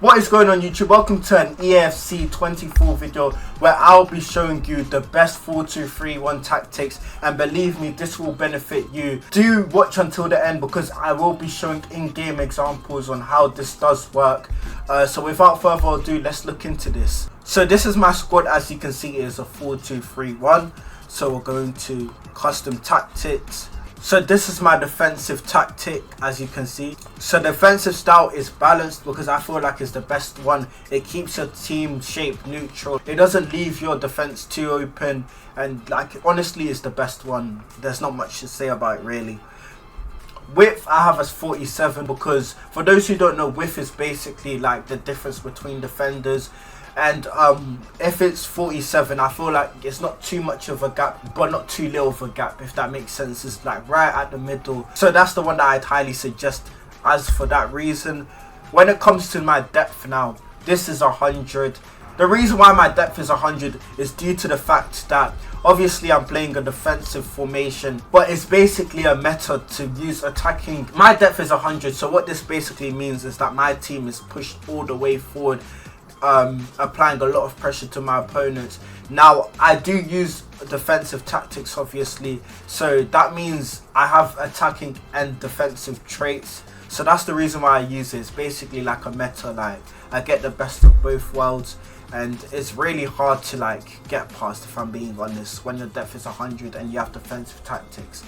What is going on YouTube? Welcome to an eafc24 video where I'll be showing you the best 4-2-3-1 tactics, and believe me, this will benefit you. Do watch until the end because I will be showing in-game examples on how this does work. So without further ado, let's look into this. So this is my squad. As you can see, it is a 4-2-3-1. So we're going to custom tactics. So this is my defensive tactic, as you can see. So defensive style is balanced because I feel like it's the best one. It keeps your team shape neutral. It doesn't leave your defense too open, and like honestly it's the best one. There's not much to say about it really. Width I have as 47 because for those who don't know, width is basically like the difference between defenders. And if it's 47, I feel like it's not too much of a gap, but not too little of a gap, if that makes sense. It's like right at the middle. So that's the one that I'd highly suggest. As for that reason, when it comes to my depth now, this is 100. The reason why my depth is 100 is due to the fact that obviously I'm playing a defensive formation, but it's basically a method to use attacking. My depth is 100, so what this basically means is that my team is pushed all the way forward, applying a lot of pressure to my opponents. Now I do use defensive tactics obviously, so that means I have attacking and defensive traits. So that's the reason why I use it. It's basically like a meta, like I get the best of both worlds, and it's really hard to like get past, if I'm being honest, when your depth is 100 and you have defensive tactics.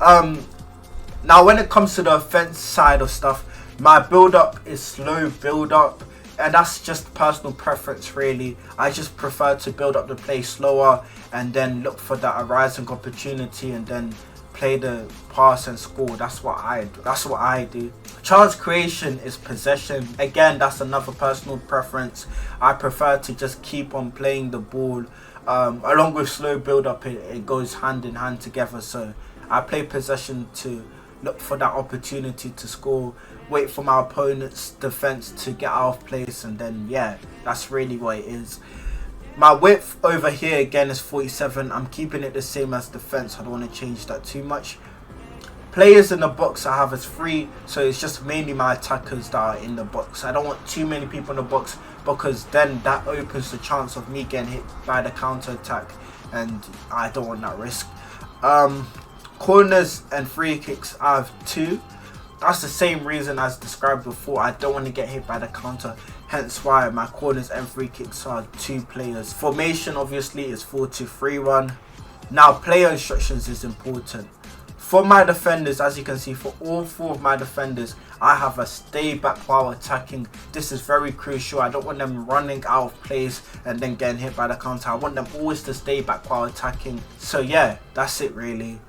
Now when it comes to the offense side of stuff, my build up is slow build up. And that's just personal preference really. I just prefer to build up the play slower and then look for that arising opportunity and then play the pass and score. That's what I do. Chance creation is possession. Again, that's another personal preference. I prefer to just keep on playing the ball. Along with slow build up, it goes hand in hand together. So I play possession to look for that opportunity to score, wait for my opponent's defense to get out of place, and then yeah, that's really what it is. My width over here again is 47. I'm keeping it the same as defense. I don't want to change that too much. Players in the box I have as 3, so it's just mainly my attackers that are in the box. I don't want too many people in the box because then that opens the chance of me getting hit by the counter attack, and I don't want that risk. Corners and free kicks I have 2. That's the same reason as described before. I don't want to get hit by the counter, hence why my corners and free kicks are 2 players. Formation obviously is 4-2-3-1. Now player instructions is important. For my defenders, as you can see, for all 4 of my defenders, I have a stay back while attacking. This is very crucial. I don't want them running out of place and then getting hit by the counter. I want them always to stay back while attacking. So yeah, that's it really.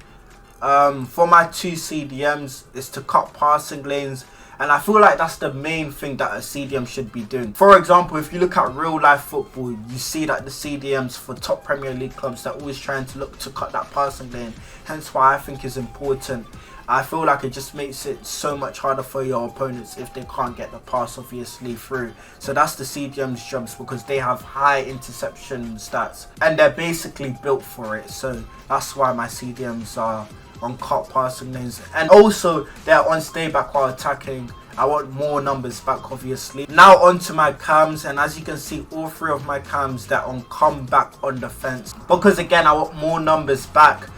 For my 2 CDMs is to cut passing lanes, and I feel like that's the main thing that a CDM should be doing. For example, if you look at real life football, you see that the CDMs for top Premier League clubs, they're always trying to look to cut that passing lane, hence why I think it's important. I feel like it just makes it so much harder for your opponents if they can't get the pass obviously through. So that's the CDM's jobs, because they have high interception stats and they're basically built for it. So that's why my CDMs are on cut passing lanes, and also they're on stay back while attacking. I want more numbers back obviously. Now onto my cams, and as you can see, all 3 of my cams, they're on come back on defense, because again I want more numbers back.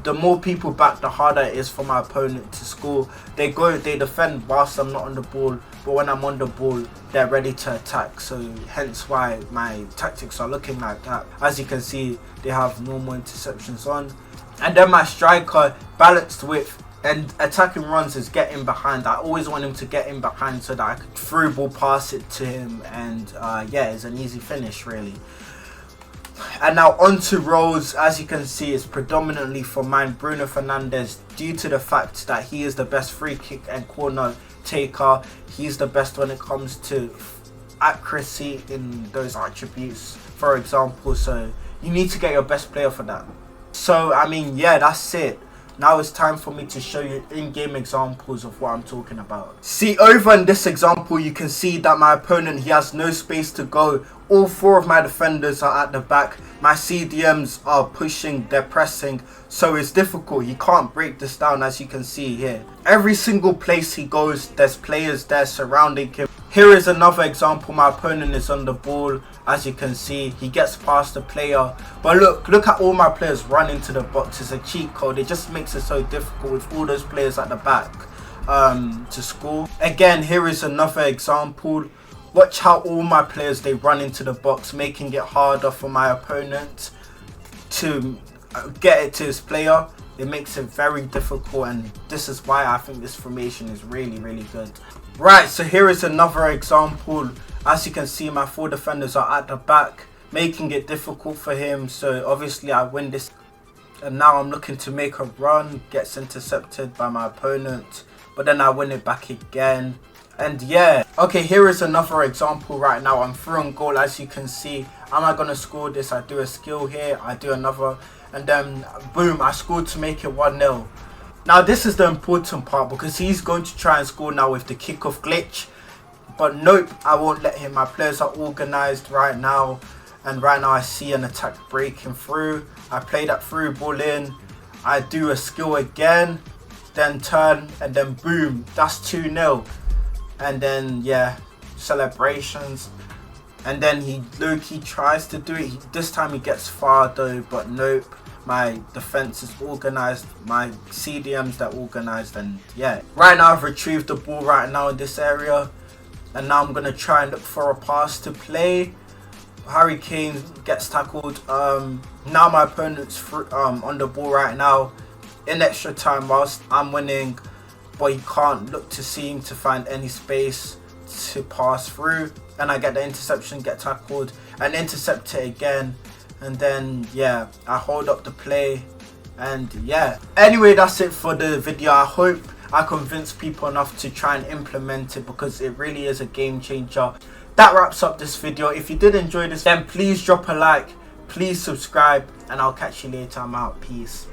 The more people back, the harder it is for my opponent to score. They defend whilst I'm not on the ball, but when I'm on the ball, they're ready to attack. So hence why my tactics are looking like that. As you can see, they have normal interceptions on. And then my striker, balanced width and attacking runs is getting behind. I always want him to get in behind so that I could through ball pass it to him, and yeah, it's an easy finish really. And now onto roles. As you can see, it's predominantly for mine Bruno Fernandes, due to the fact that he is the best free kick and corner taker. He's the best when it comes to accuracy in those attributes, for example. So you need to get your best player for that. So I mean, yeah, that's it. Now it's time for me to show you in-game examples of what I'm talking about. See, over in this example, you can see that my opponent, he has no space to go. All 4 of my defenders are at the back. My CDMs are pushing, they're pressing. So it's difficult. You can't break this down, as you can see here. Every single place he goes, there's players there surrounding him. Here is another example. My opponent is on the ball. As you can see, he gets past the player. But look at all my players run into the box. It's a cheat code. It just makes it so difficult with all those players at the back to score. Again, here is another example. Watch how all my players, they run into the box, making it harder for my opponent to get it to his player. It makes it very difficult, and this is why I think this formation is really, really good. Right, so here is another example. As you can see, my 4 defenders are at the back, making it difficult for him. So obviously I win this, and now I'm looking to make a run. Gets intercepted by my opponent, but then I win it back again. And yeah, okay, here is another example. Right now I'm through on goal. As you can see, am I gonna score this? I do a skill here, I do another, and then boom, I scored to make it 1-0. Now this is the important part, because he's going to try and score now with the kickoff glitch, but nope, I won't let him. My players are organized right now, and right now I see an attack breaking through. I play that through ball in, I do a skill again, then turn, and then boom, that's 2-0. And then yeah, celebrations, and then he low-key tries to do it. This time he gets far though, but nope. My defense is organized, my CDMs, they're organized, and yeah. Right now I've retrieved the ball right now in this area, and now I'm gonna try and look for a pass to play. Harry Kane gets tackled. Now my opponent's on the ball right now in extra time whilst I'm winning, but he can't look to seem to find any space to pass through, and I get the interception, get tackled, and intercept it again. And then yeah, I hold up the play, and yeah. Anyway, that's it for the video. I hope I convinced people enough to try and implement it, because it really is a game changer. That wraps up this video. If you did enjoy this, then please drop a like, please subscribe, and I'll catch you later. I'm out. Peace.